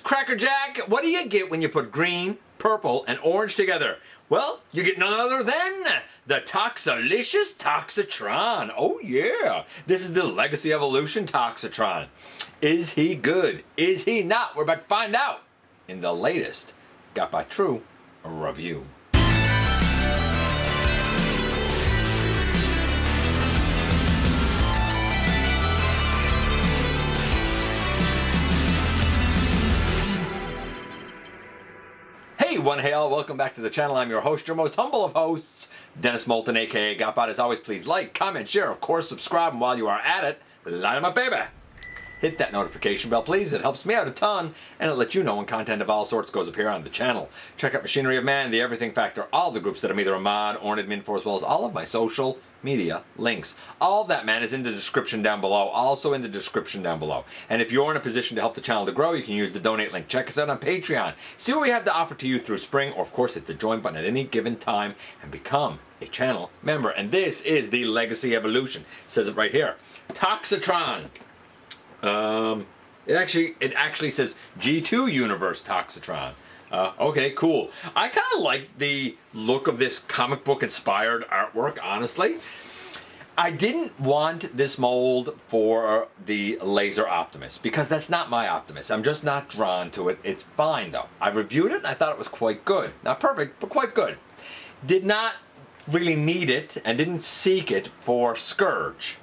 Crackerjack, what do you get when you put green, purple, and orange together? Well, you get none other than the Toxilicious Toxitron. Oh yeah, this is the Legacy Evolution Toxitron. Is he good? Is he not? We're about to find out in the latest GotBot True review. Hey, one hail, welcome back to the channel. I'm your host, your most humble of hosts, Dennis Moulton, aka GotBot. As always, please like, comment, share, of course, subscribe, and while you are at it, light 'em up, baby. Hit that notification bell, please. It helps me out a ton, and it lets you know when content of all sorts goes up here on the channel. Check out Machinery of Man, The Everything Factor, all the groups that I'm either a mod or an admin for, as well as all of my social media links. All of that, man, is in the description down below. Also in the description down below. And if you're in a position to help the channel to grow, you can use the donate link. Check us out on Patreon. See what we have to offer to you through spring, or of course hit the join button at any given time and become a channel member. And this is the Legacy Evolution. It says it right here. Toxitron. It actually says G2 Universe Toxitron. Okay, cool. I kind of like the look of this comic book inspired artwork, honestly. I didn't want this mold for the Laser Optimus because that's not my Optimus. I'm just not drawn to it. It's fine though. I reviewed it and I thought it was quite good. Not perfect, but quite good. Did not really need it and didn't seek it for Scourge.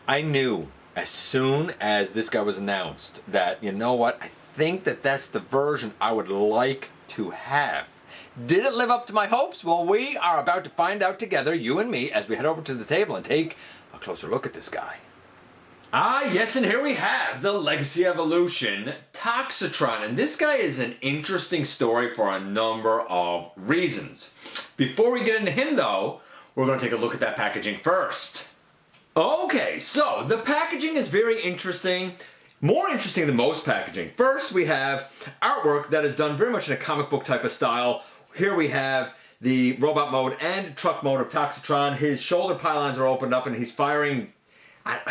I knew as soon as this guy was announced that, you know what, I think that that's the version I would like to have. Did it live up to my hopes? Well, we are about to find out together, you and me, as we head over to the table and take a closer look at this guy. Ah, yes, and here we have the Legacy Evolution Toxitron. And this guy is an interesting story for a number of reasons. Before we get into him, though, we're going to take a look at that packaging first. Okay, so the packaging is very interesting. More interesting than most packaging. First, we have artwork that is done very much in a comic book type of style. Here we have the robot mode and truck mode of Toxitron. His shoulder pylons are opened up and he's firing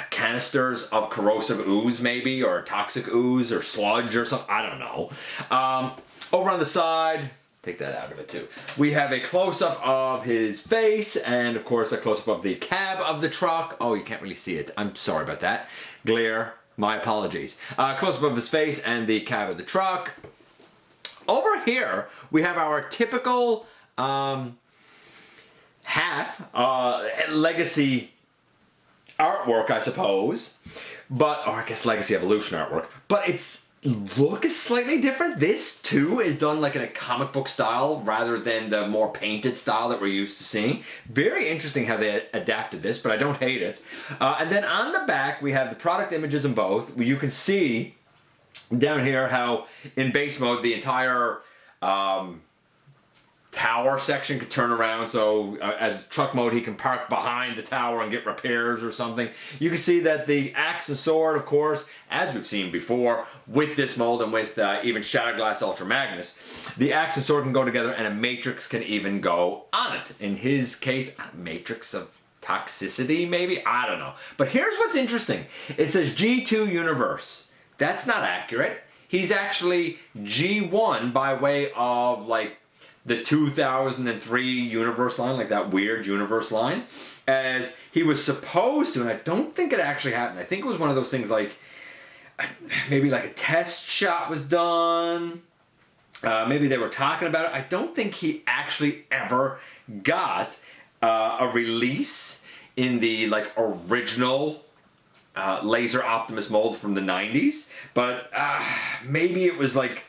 canisters of corrosive ooze maybe, or toxic ooze or sludge or something. I don't know. Over on the side, take that out of it too. We have a close-up of his face and of course a close-up of the cab of the truck. Oh, you can't really see it. I'm sorry about that. Glare. My apologies. Close-up of his face and the cab of the truck. Over here, we have our typical Legacy artwork, I suppose. Or I guess Legacy Evolution artwork. But its look is slightly different. This, too, is done like in a comic book style rather than the more painted style that we're used to seeing. Very interesting how they adapted this, but I don't hate it. And then on the back, we have the product images in both. You can see down here how in base mode, the entire tower section could turn around, so as truck mode he can park behind the tower and get repairs or something. You can see that the axe and sword, of course, as we've seen before with this mold and with even Shatterglass Ultra Magnus, the axe and sword can go together and a matrix can even go on it. In his case, a matrix of toxicity maybe? I don't know. But here's what's interesting. It says G2 Universe. That's not accurate. He's actually G1 by way of like the 2003 universe line, like that weird universe line, as he was supposed to, and I don't think it actually happened. I think it was one of those things like, maybe like a test shot was done, maybe they were talking about it. I don't think he actually ever got a release in the like original Laser Optimus mold from the 90s, but maybe it was like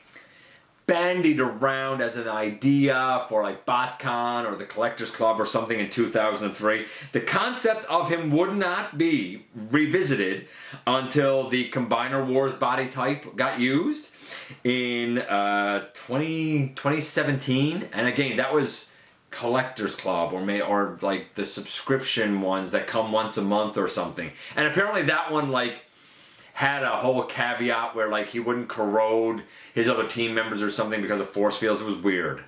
bandied around as an idea for like BotCon or the Collectors Club or something in 2003. The concept of him would not be revisited until the Combiner Wars body type got used in 2017. And again, that was Collectors Club or like the subscription ones that come once a month or something. And apparently that one like had a whole caveat where like he wouldn't corrode his other team members or something because of force fields. It was weird.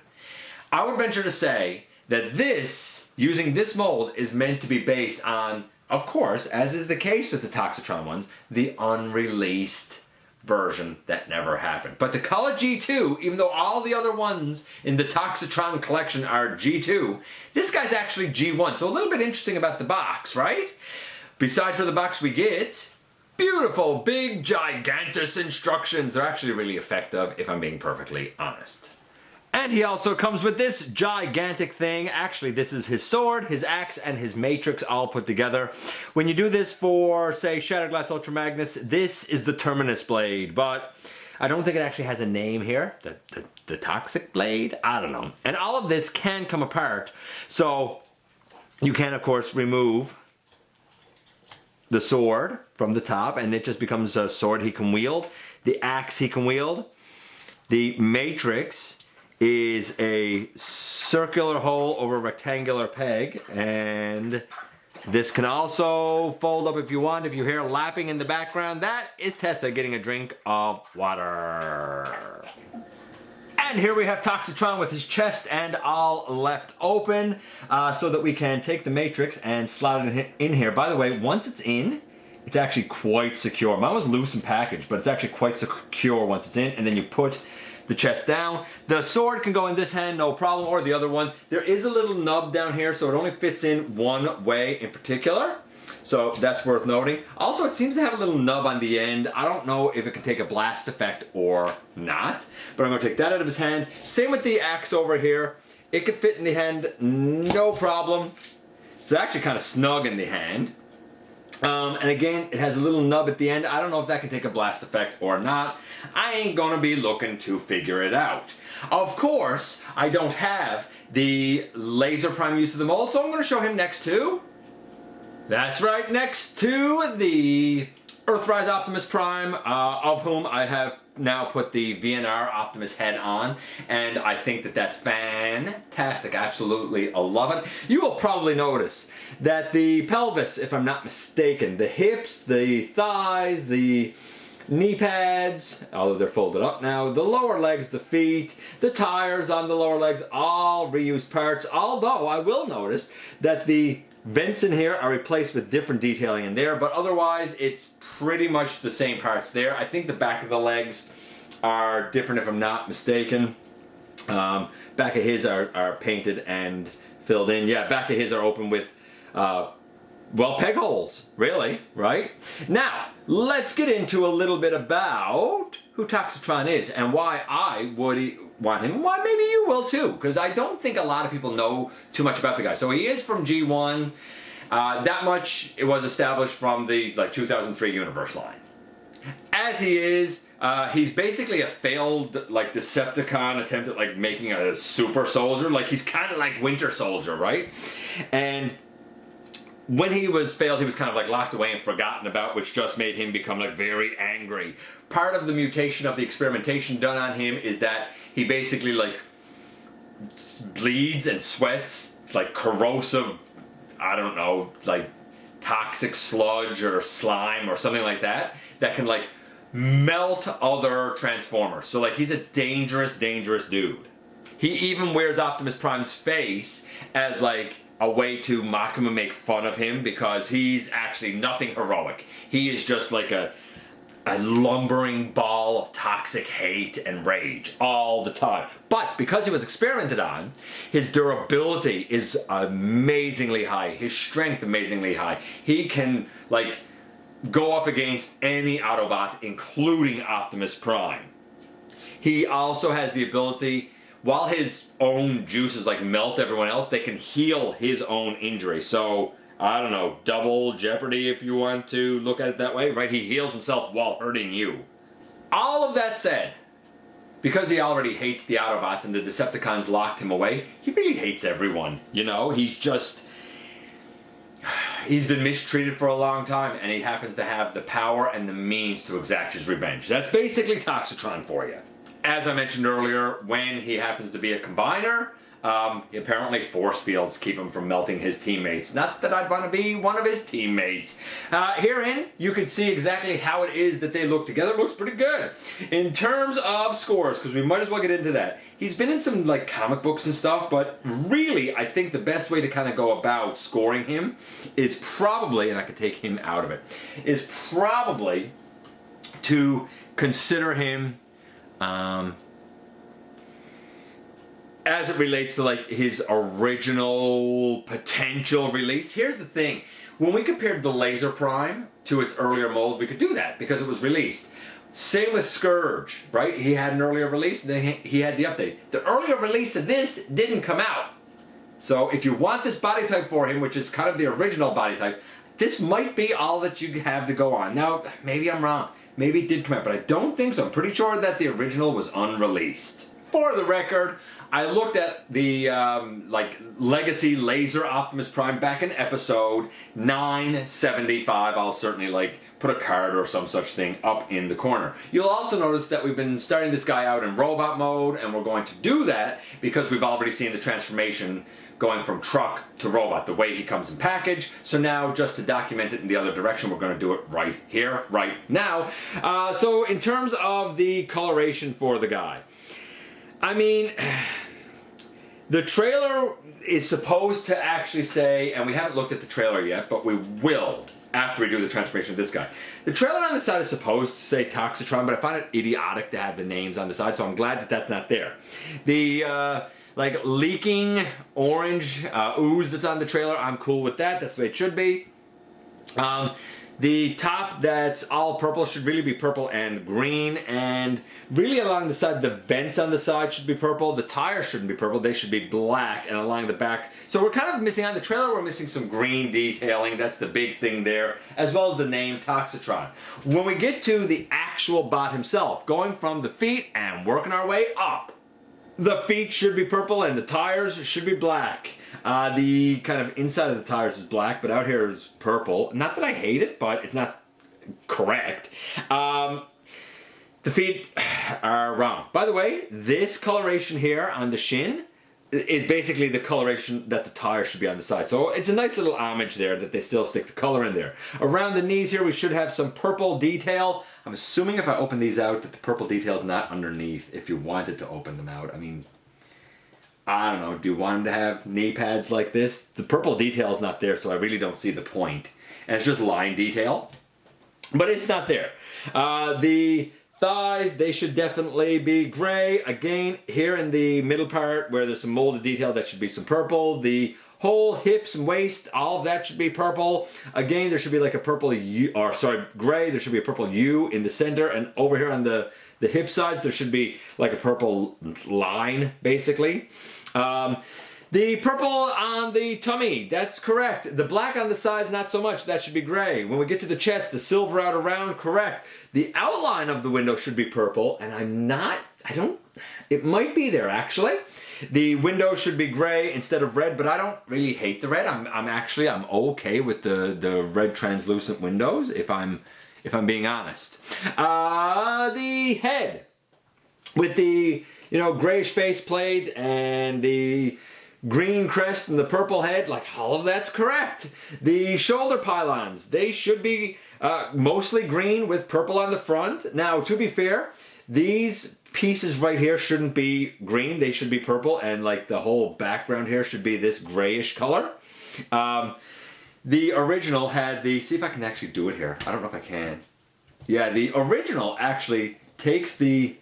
I would venture to say that this, using this mold, is meant to be based on, of course, as is the case with the Toxitron ones, the unreleased version that never happened. But to call it G2, even though all the other ones in the Toxitron collection are G2, this guy's actually G1. So a little bit interesting about the box, right? Besides for the box we get beautiful, big, gigantic instructions. They're actually really effective, if I'm being perfectly honest. And he also comes with this gigantic thing. Actually, this is his sword, his axe, and his matrix all put together. When you do this for, say, Shattered Glass Ultra Magnus, this is the Terminus Blade. But I don't think it actually has a name here. The Toxic Blade? I don't know. And all of this can come apart. So you can, of course, remove the sword from the top, and it just becomes a sword he can wield. The axe he can wield. The matrix is a circular hole over a rectangular peg, and this can also fold up if you want. If you hear lapping in the background, that is Tessa getting a drink of water. And here we have Toxitron with his chest and all left open, so that we can take the matrix and slot it in here. By the way, once it's in, it's actually quite secure. Mine was loose and packaged, but it's actually quite secure once it's in, and then you put the chest down. The sword can go in this hand, no problem, or the other one. There is a little nub down here, so it only fits in one way in particular. So that's worth noting. Also, it seems to have a little nub on the end. I don't know if it can take a blast effect or not, but I'm gonna take that out of his hand. Same with the axe over here. It can fit in the hand, no problem. It's actually kind of snug in the hand. And again, it has a little nub at the end. I don't know if that can take a blast effect or not. I ain't gonna be looking to figure it out. Of course, I don't have the laser prime use of the mold, so I'm gonna show him next to... That's right, next to the Earthrise Optimus Prime, of whom I have now put the VNR Optimus head on, and I think that that's fantastic. Absolutely, I love it. You will probably notice that the pelvis, if I'm not mistaken, the hips, the thighs, the knee pads, although they're folded up now, the lower legs, the feet, the tires on the lower legs, all reused parts, although I will notice that the vents in here are replaced with different detailing in there, but otherwise it's pretty much the same parts there. I think the back of the legs are different if I'm not mistaken. Back of his are painted and filled in. Yeah, back of his are open with, well, peg holes, really, right? Now, let's get into a little bit about who Toxitron is and why I would want him, why maybe you will too, because I don't think a lot of people know too much about the guy. So he is from G1. That much it was established from the 2003 Universe line. As he is, he's basically a failed Decepticon attempt at making a super soldier. He's kind of like Winter Soldier, right? And when he was failed, he was kind of locked away and forgotten about, which just made him become very angry. Part of the mutation of the experimentation done on him is that he basically bleeds and sweats corrosive, I don't know, toxic sludge or slime or something like that can melt other Transformers. So he's a dangerous, dangerous dude. He even wears Optimus Prime's face as a way to mock him and make fun of him, because he's actually nothing heroic. He is just a lumbering ball of toxic hate and rage all the time. But because he was experimented on, his durability is amazingly high. His strength amazingly high. He can go up against any Autobot, including Optimus Prime. He also has the ability, while his own juices melt everyone else, they can heal his own injury. So, I don't know, double jeopardy if you want to look at it that way, right? He heals himself while hurting you. All of that said, because he already hates the Autobots and the Decepticons locked him away, he really hates everyone, he's been mistreated for a long time, and he happens to have the power and the means to exact his revenge. That's basically Toxitron for you. As I mentioned earlier, when he happens to be a combiner, apparently force fields keep him from melting his teammates. Not that I'd want to be one of his teammates. Herein, you can see exactly how it is that they look together. It looks pretty good. In terms of scores, because we might as well get into that, he's been in some comic books and stuff, but really, I think the best way to kind of go about scoring him is probably, and I could take him out of it, is probably to consider him as it relates to like his original potential release. Here's the thing. When we compared the Laser Prime to its earlier mold, we could do that because it was released. Same with Scourge, right? He had an earlier release, and then he had the update. The earlier release of this didn't come out. So if you want this body type for him, which is kind of the original body type, this might be all that you have to go on. Now, maybe I'm wrong. Maybe it did come out, but I don't think so. I'm pretty sure that the original was unreleased. For the record, I looked at the like Legacy Laser Optimus Prime back in episode 975. I'll certainly like put a card or some such thing up in the corner. You'll also notice that we've been starting this guy out in robot mode, and we're going to do that because we've already seen the transformation going from truck to robot, the way he comes in package. So now, just to document it in the other direction, we're going to do it right here, right now. So in terms of the coloration for the guy, I mean, the trailer is supposed to actually say, and we haven't looked at the trailer yet, but we will after we do the transformation of this guy. The trailer on the side is supposed to say Toxitron, but I find it idiotic to have the names on the side, so I'm glad that that's not there. The like leaking orange ooze that's on the trailer, I'm cool with that. That's the way it should be. The top that's all purple should really be purple and green, and really along the side, the vents on the side should be purple. The tires shouldn't be purple, they should be black, and along the back. So we're kind of missing on the trailer, we're missing some green detailing. That's the big thing there, as well as the name Toxitron. When we get to the actual bot himself, going from the feet and working our way up, the feet should be purple and the tires should be black. The kind of inside of the tires is black, but out here is purple. Not that I hate it, but it's not correct. The feet are wrong. By the way, this coloration here on the shin is basically the coloration that the tire should be on the side. So it's a nice little homage there that they still stick the color in there. Around the knees here, we should have some purple detail. I'm assuming if I open these out that the purple detail is not underneath if you wanted to open them out. I mean, I don't know, do you want them to have knee pads like this? The purple detail is not there, so I really don't see the point. And it's just line detail, but it's not there. The thighs, they should definitely be gray. Again, here in the middle part where there's some molded detail, that should be some purple. The whole hips and waist, all of that should be purple. Again, there should be like a purple U, or sorry, gray. There should be a purple U in the center, and over here on the hip sides, there should be like a purple line, basically. The purple on the tummy, that's correct. The black on the sides, not so much. That should be gray. When we get to the chest, the silver out around, correct. The outline of the window should be purple, and it might be there actually. The window should be gray instead of red, but I don't really hate the red. I'm okay with the red translucent windows, if I'm being honest. The head with the grayish faceplate and the green crest and the purple head, like all of that's correct. The shoulder pylons, they should be mostly green with purple on the front. Now, to be fair, these pieces right here shouldn't be green, they should be purple, and like the whole background here should be this grayish color. The original had the, see if I can actually do it here. I don't know if I can. Yeah, the original actually takes the,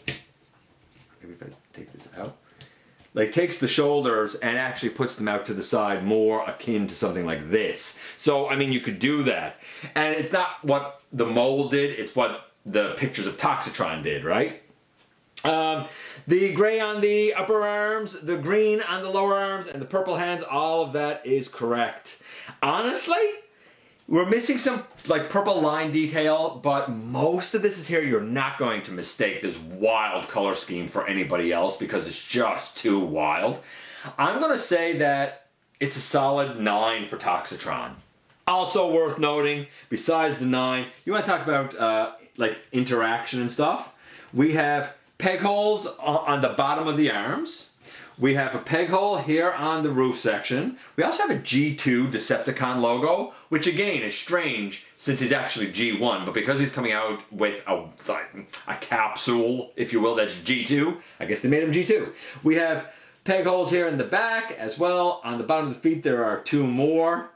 maybe if I take this out, like takes the shoulders and actually puts them out to the side more akin to something like this. So, I mean, you could do that. And it's not what the mold did, it's what the pictures of Toxitron did, right? The gray on the upper arms, the green on the lower arms, and the purple hands, all of that is correct. Honestly, we're missing some like purple line detail, but most of this is here. You're not going to mistake this wild color scheme for anybody else because it's just too wild. I'm going to say that it's a solid 9 for Toxitron. Also worth noting, besides the 9, you want to talk about like interaction and stuff. We have peg holes on the bottom of the arms. We have a peg hole here on the roof section. We also have a G2 Decepticon logo, which again is strange since he's actually G1, but because he's coming out with a capsule, if you will, that's G2, I guess they made him G2. We have peg holes here in the back as well. On the bottom of the feet there are 2 more.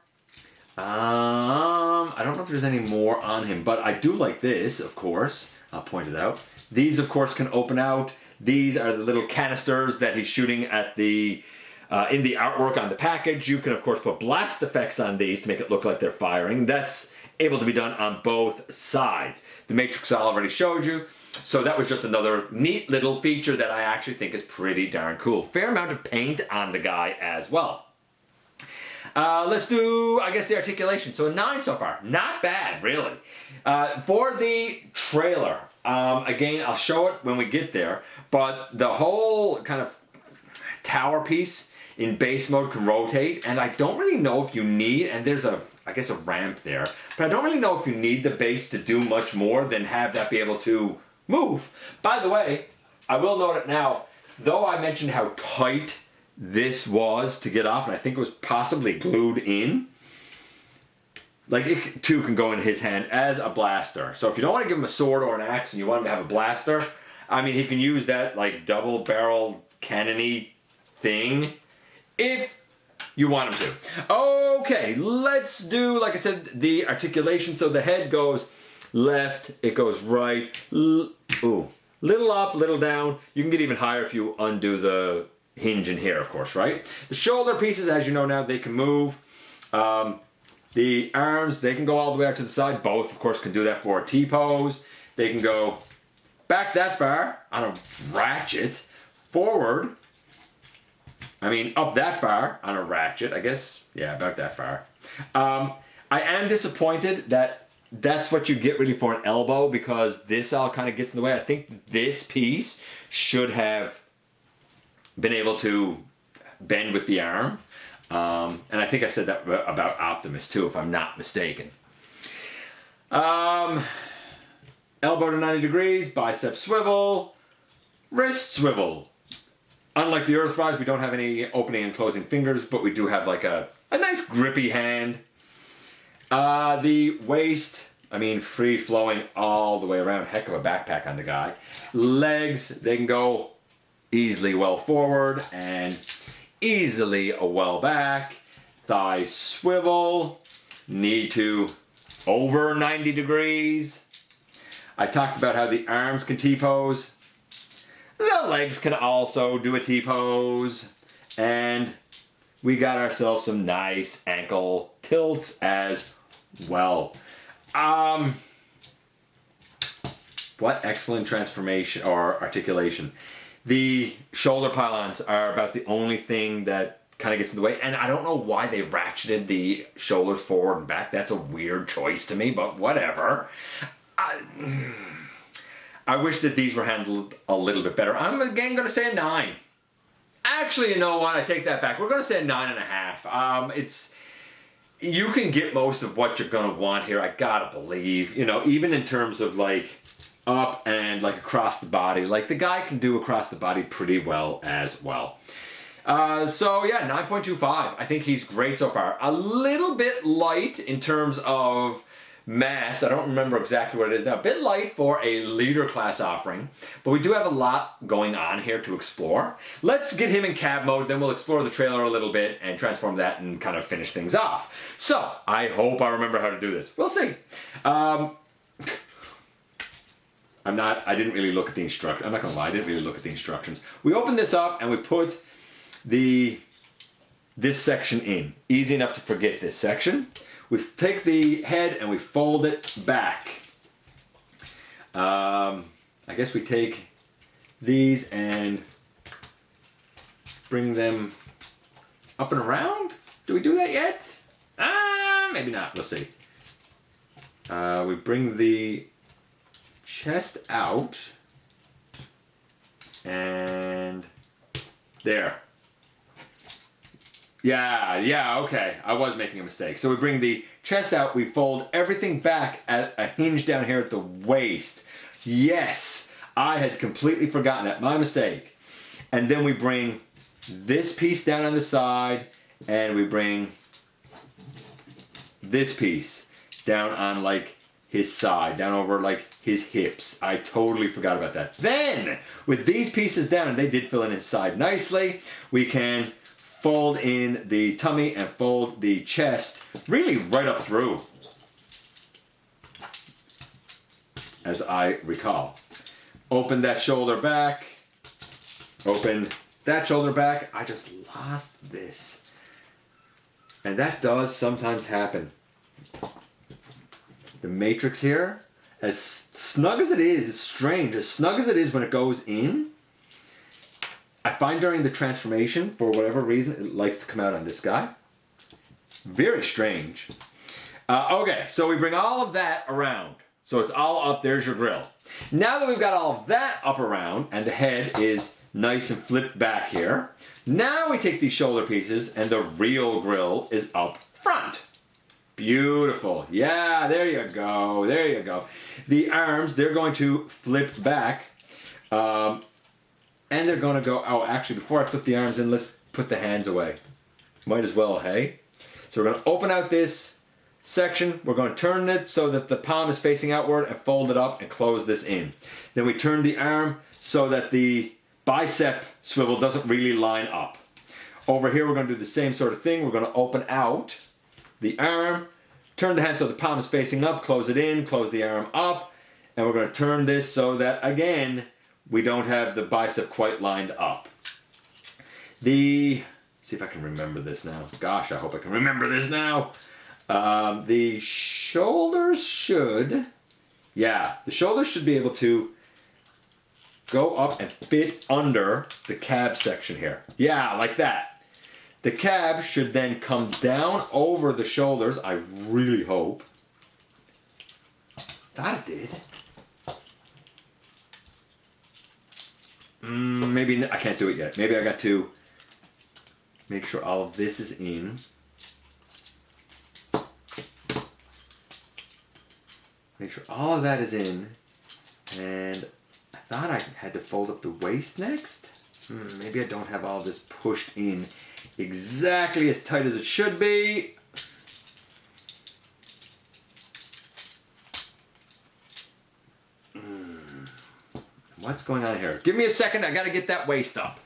I don't know if there's any more on him, but I do like this, of course. I'll point it out. These, of course, can open out. These are the little canisters that he's shooting at the in the artwork on the package. You can, of course, put blast effects on these to make it look like they're firing. That's able to be done on both sides. The Matrix I already showed you. So that was just another neat little feature that I actually think is pretty darn cool. Fair amount of paint on the guy as well. Let's do, I guess, the articulation. So a 9 so far. Not bad, really. For the trailer, again, I'll show it when we get there, but the whole kind of tower piece in base mode can rotate, and I don't really know if you need, and there's a, I guess, a ramp there, but I don't really know if you need the base to do much more than have that be able to move. By the way, I will note it now, though I mentioned how tight this was to get off, and I think it was possibly glued in, like it too can go in his hand as a blaster. So if you don't want to give him a sword or an axe and you want him to have a blaster, I mean, he can use that like double barrel cannon-y thing if you want him to. Okay, let's do, like I said, the articulation. So the head goes left, it goes right, ooh, little up, little down. You can get even higher if you undo the hinge in here, of course, right? The shoulder pieces, as you know now, they can move. The arms, they can go all the way out to the side. Both, of course, can do that for a T-pose. They can go back that far on a ratchet, forward, I mean up that far on a ratchet, I guess, yeah, about that far. I am disappointed that that's what you get really for an elbow, because this all kind of gets in the way. I think this piece should have been able to bend with the arm. And I think I said that about Optimus too, if I'm not mistaken. Elbow to 90 degrees, bicep swivel, wrist swivel. Unlike the Earthrise, we don't have any opening and closing fingers, but we do have like a nice grippy hand. The waist, I mean, free flowing all the way around. Heck of a backpack on the guy. Legs, they can go easily well forward and easily a well back. Thigh swivel, knee to over 90 degrees. I talked about how the arms can T-pose. The legs can also do a T-pose. And we got ourselves some nice ankle tilts as well. What excellent transformation or articulation. The shoulder pylons are about the only thing that kind of gets in the way, and I don't know why they ratcheted the shoulders forward and back. That's a weird choice to me, but whatever. I wish that these were handled a little bit better. I'm again going to say a 9. Actually, you know what? I take that back. We're going to say a 9.5. You can get most of what you're going to want here, I gotta believe. You know, even in terms of like up and like across the body. Like the guy can do across the body pretty well as well. So yeah, 9.25. I think he's great so far. A little bit light in terms of mass. I don't remember exactly what it is now. A bit light for a leader class offering, but we do have a lot going on here to explore. Let's get him in cab mode, then we'll explore the trailer a little bit and transform that and kind of finish things off. So I hope I remember how to do this. We'll see. I didn't really look at the instructions. I'm not gonna lie, I didn't really look at the instructions. We open this up and we put this section in. Easy enough to forget this section. We take the head and we fold it back. I guess we take these and bring them up and around. Do we do that yet? Maybe not. We'll see. We bring the chest out and there. Yeah, okay. I was making a mistake. So we bring the chest out, we fold everything back at a hinge down here at the waist. Yes, I had completely forgotten that. My mistake. And then we bring this piece down on the side, and we bring this piece down on like his side, down over like his hips. I totally forgot about that. Then, with these pieces down, and they did fill in his side nicely, we can fold in the tummy and fold the chest really right up through. as I recall. Open that shoulder back. Open that shoulder back. I just lost this. And that does sometimes happen. The matrix here, as snug as it is, it's strange, as snug as it is when it goes in, I find during the transformation, for whatever reason, it likes to come out on this guy. Very strange. Okay, so we bring all of that around. So it's all up, there's your grill. Now that we've got all of that up around, and the head is nice and flipped back here, now we take these shoulder pieces and the real grill is up front. Beautiful. Yeah, there you go. There you go. The arms, they're going to flip back. And they're going to go, oh, actually, before I flip the arms in, let's put the hands away. Might as well, hey? So we're going to open out this section. We're going to turn it so that the palm is facing outward and fold it up and close this in. Then we turn the arm so that the bicep swivel doesn't really line up. Over here, we're going to do the same sort of thing. We're going to open out the arm, turn the hand so the palm is facing up, close it in, close the arm up, and we're going to turn this so that, again, we don't have the bicep quite lined up. See if I can remember this now. Gosh, I hope I can remember this now. The shoulders should, the shoulders should be able to go up and fit under the cab section here. Yeah, like that. The cab should then come down over the shoulders, I really hope. Thought it did. Maybe I can't do it yet. Maybe I got to make sure all of this is in. Make sure all of that is in. And I thought I had to fold up the waist next. Maybe I don't have all this pushed in exactly as tight as it should be. What's going on here? Give me a second, I gotta get that waist up.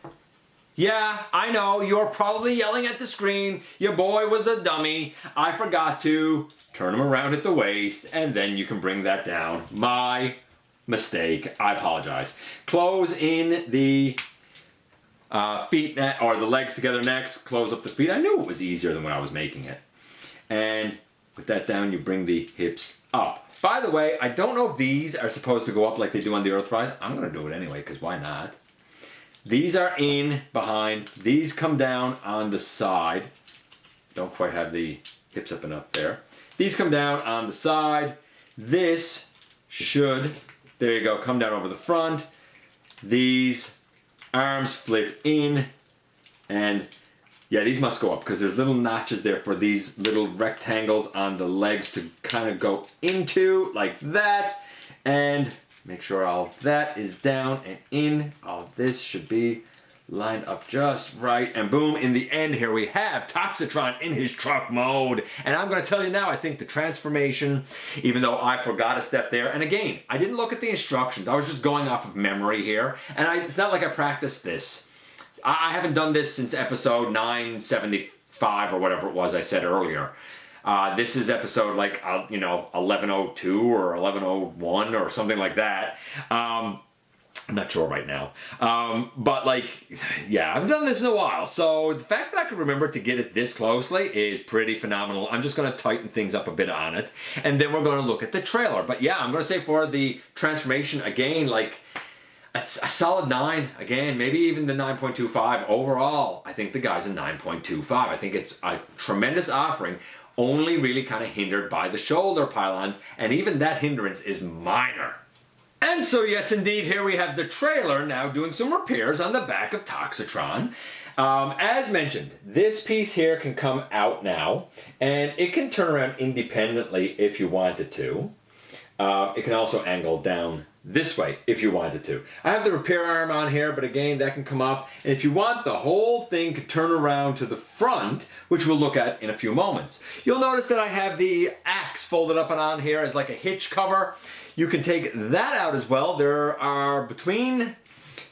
Yeah, I know, you're probably yelling at the screen. Your boy was a dummy. I forgot to turn him around at the waist, and then you can bring that down. My mistake, I apologize. Close in the feet, or the legs together next, close up the feet. I knew it was easier than when I was making it. And with that down, you bring the hips up. By the way, I don't know if these are supposed to go up like they do on the Earthrise. I'm going to do it anyway, because why not? These are in behind. These come down on the side. Don't quite have the hips up and up there. These come down on the side. This should, there you go, come down over the front. These arms flip in, and yeah, these must go up because there's little notches there for these little rectangles on the legs to kind of go into, like that. And make sure all of that is down and in. All of this should be lined up just right. And boom, in the end here we have Toxitron in his truck mode. And I'm going to tell you now, I think the transformation, even though I forgot a step there, and again, I didn't look at the instructions. I was just going off of memory here. And it's not like I practiced this. I haven't done this since episode 975 or whatever it was I said earlier. This is episode 1102 or 1101 or something like that. I'm not sure right now. But yeah, I've done this in a while. So the fact that I could remember to get it this closely is pretty phenomenal. I'm just going to tighten things up a bit on it. And then we're going to look at the trailer. But yeah, I'm going to say for the transformation, again, it's a solid 9. Again, maybe even the 9.25. Overall, I think the guy's a 9.25. I think it's a tremendous offering, only really kind of hindered by the shoulder pylons, and even that hindrance is minor. And so yes, indeed, here we have the trailer now doing some repairs on the back of Toxitron. As mentioned, this piece here can come out now, and it can turn around independently if you wanted to. It can also angle down this way if you wanted to. I have the repair arm on here, but again, that can come up. And if you want, the whole thing could turn around to the front, which we'll look at in a few moments. You'll notice that I have the axe folded up and on here as like a hitch cover. You can take that out as well. There are, between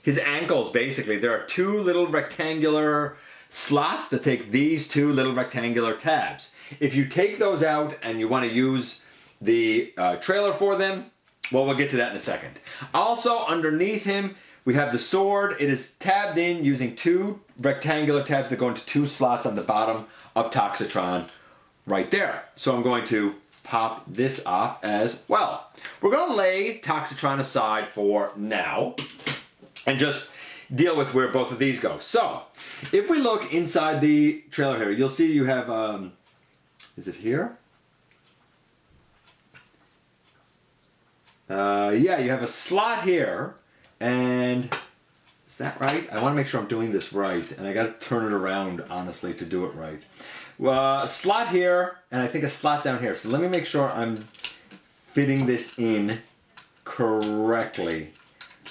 his ankles, basically, there are 2 little rectangular slots that take these 2 little rectangular tabs. If you take those out and you want to use the trailer for them, Well, we'll get to that in a second. Also, underneath him, we have the sword. It is tabbed in using 2 rectangular tabs that go into 2 slots on the bottom of Toxitron right there. So I'm going to pop this off as well. We're going to lay Toxitron aside for now and just deal with where both of these go. So, if we look inside the trailer here, you'll see you have, is it here? Yeah, you have a slot here, and is that right? I want to make sure I'm doing this right, and I got to turn it around, honestly, to do it right. Well, a slot here, and I think a slot down here. So let me make sure I'm fitting this in correctly.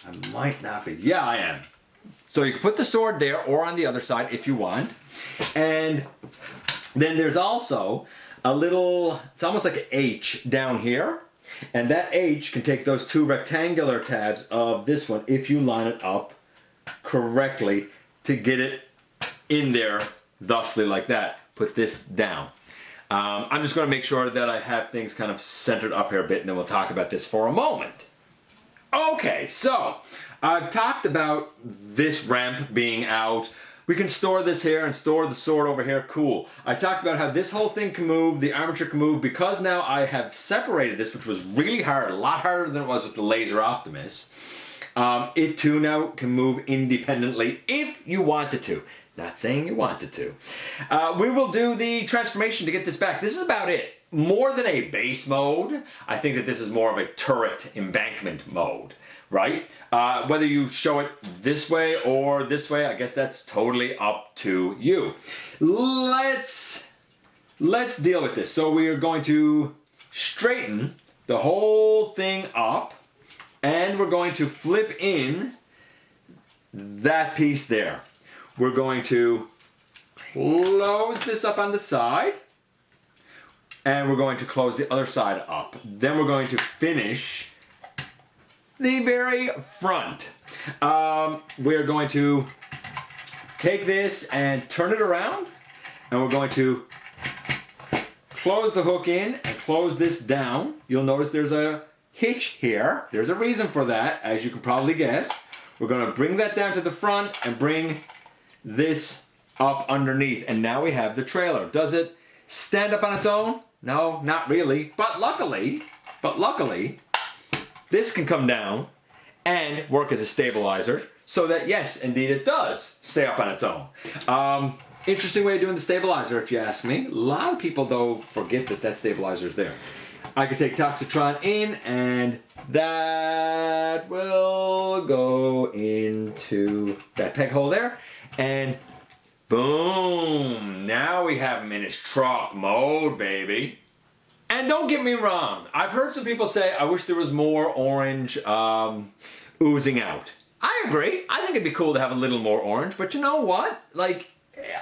I might not be. Yeah, I am. So you can put the sword there or on the other side if you want. And then there's also a little, it's almost like an H down here. And that H can take those 2 rectangular tabs of this one if you line it up correctly to get it in there thusly like that. Put this down. I'm just going to make sure that I have things kind of centered up here a bit, and then we'll talk about this for a moment. Okay, so I've talked about this ramp being out. We can store this here and store the sword over here. Cool. I talked about how this whole thing can move, the armature can move, because now I have separated this, which was really hard, a lot harder than it was with the Laser Optimus. It too now can move independently if you wanted to. Not saying you wanted to. We will do the transformation to get this back. This is about it. More than a base mode, I think that this is more of a turret embankment mode, right? Whether you show it this way or this way, I guess that's totally up to you. Let's deal with this. So we are going to straighten the whole thing up, and we're going to flip in that piece there. We're going to close this up on the side, and we're going to close the other side up. Then we're going to finish the very front. We're going to take this and turn it around, and we're going to close the hook in and close this down. You'll notice there's a hitch here. There's a reason for that, as you can probably guess. We're going to bring that down to the front and bring this up underneath, and now we have the trailer. Does it stand up on its own? No, not really. But luckily, this can come down and work as a stabilizer, so that yes, indeed it does stay up on its own. Interesting way of doing the stabilizer, if you ask me. A lot of people, though, forget that that stabilizer is there. I could take Toxitron in, and that will go into that peg hole there, and boom! Now we have him in his truck mode, baby. And don't get me wrong, I've heard some people say, I wish there was more orange oozing out. I agree. I think it'd be cool to have a little more orange, but you know what? Like,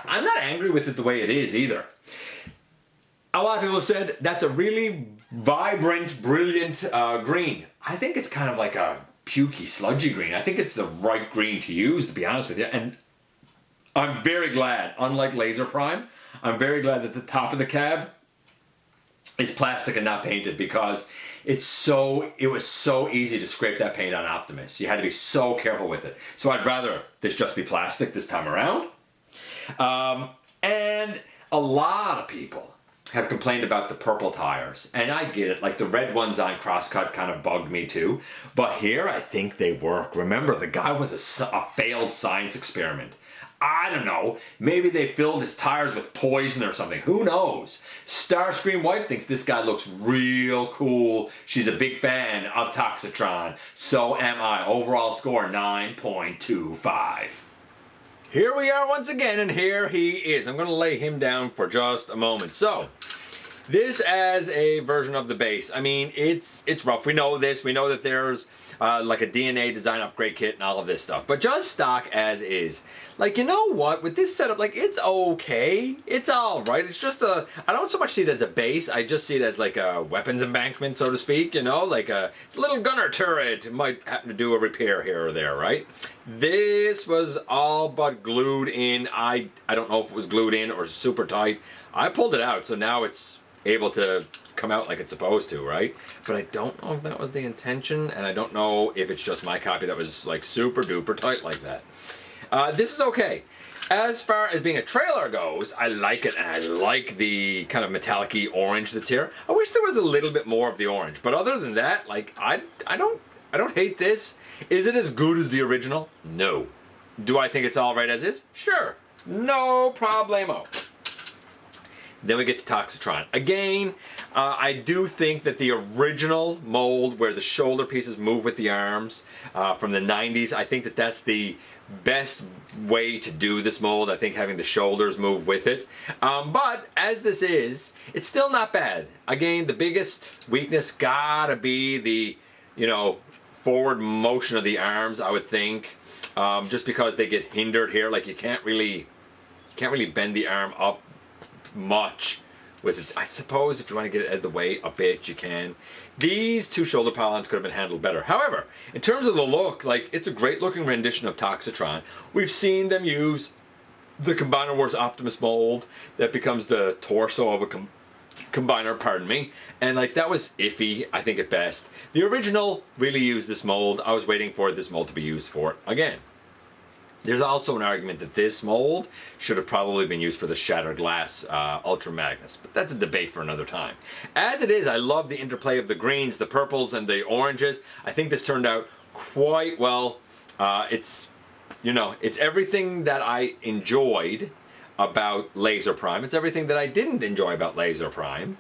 I'm not angry with it the way it is either. A lot of people have said that's a really vibrant, brilliant green. I think it's kind of like a pukey, sludgy green. I think it's the right green to use, to be honest with you. And I'm very glad, unlike Laser Prime, I'm very glad that the top of the cab is plastic and not painted, because it was so easy to scrape that paint on Optimus. You had to be so careful with it. So I'd rather this just be plastic this time around. And a lot of people have complained about the purple tires, and I get it. Like the red ones on Crosscut kind of bugged me too, but here I think they work. Remember, the guy was a failed science experiment. I don't know, maybe they filled his tires with poison or something, who knows? Starscream Wife thinks this guy looks real cool. She's a big fan of Toxitron, so am I. Overall score 9.25. Here we are once again, and here he is. I'm going to lay him down for just a moment. So, this as a version of the base. I mean, it's rough. We know this. We know that there's like a DNA design upgrade kit and all of this stuff. But just stock as is. Like, you know what? With this setup, like, it's okay. It's alright. It's just I don't so much see it as a base. I just see it as like a weapons embankment, so to speak. You know, like it's a little gunner turret. It might happen to do a repair here or there, right? This was all but glued in. I don't know if it was glued in or super tight. I pulled it out, so now it's able to come out like it's supposed to, right? But I don't know if that was the intention, and I don't know if it's just my copy that was like super duper tight like that. This is okay. As far as being a trailer goes, I like it, and I like the kind of metallic-y orange that's here. I wish there was a little bit more of the orange, but other than that, like, I don't hate this. Is it as good as the original? No. Do I think it's all right as is? Sure. No problemo. Then we get to Toxitron. Again, I do think that the original mold where the shoulder pieces move with the arms from the 90s, I think that that's the best way to do this mold. I think having the shoulders move with it. But as this is, it's still not bad. Again, the biggest weakness gotta be the, you know, forward motion of the arms, I would think. Just because they get hindered here, like you can't really bend the arm up much with it. I suppose if you want to get it out of the way a bit, you can. These two shoulder pylons could have been handled better. However, in terms of the look, like, it's a great looking rendition of Toxitron. We've seen them use the Combiner Wars Optimus mold that becomes the torso of a Combiner, pardon me, and like that was iffy, I think, at best. The original really used this mold. I was waiting for this mold to be used for it again. There's also an argument that this mold should have probably been used for the Shattered Glass Ultra Magnus, but that's a debate for another time. As it is, I love the interplay of the greens, the purples, and the oranges. I think this turned out quite well. It's, you know, it's everything that I enjoyed about Laser Prime. It's everything that I didn't enjoy about Laser Prime,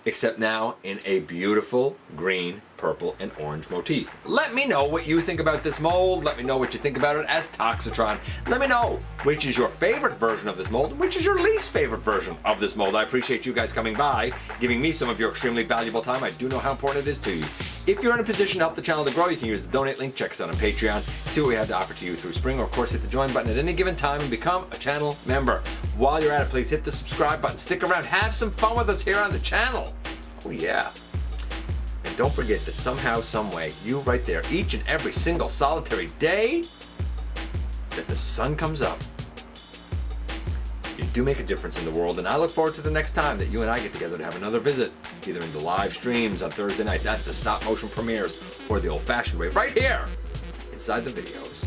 except now in a beautiful green, purple, and orange motif. Let me know what you think about this mold. Let me know what you think about it as Toxitron. Let me know which is your favorite version of this mold and which is your least favorite version of this mold. I appreciate you guys coming by, giving me some of your extremely valuable time. I do know how important it is to you. If you're in a position to help the channel to grow, you can use the donate link, check us out on Patreon, see what we have to offer to you through spring, or of course hit the join button at any given time and become a channel member. While you're at it, please hit the subscribe button, stick around, have some fun with us here on the channel. Oh yeah. And don't forget that somehow, some way, you right there, each and every single solitary day that the sun comes up, you do make a difference in the world, and I look forward to the next time that you and I get together to have another visit, either in the live streams on Thursday nights at the stop motion premieres, or the old-fashioned way right here inside the videos.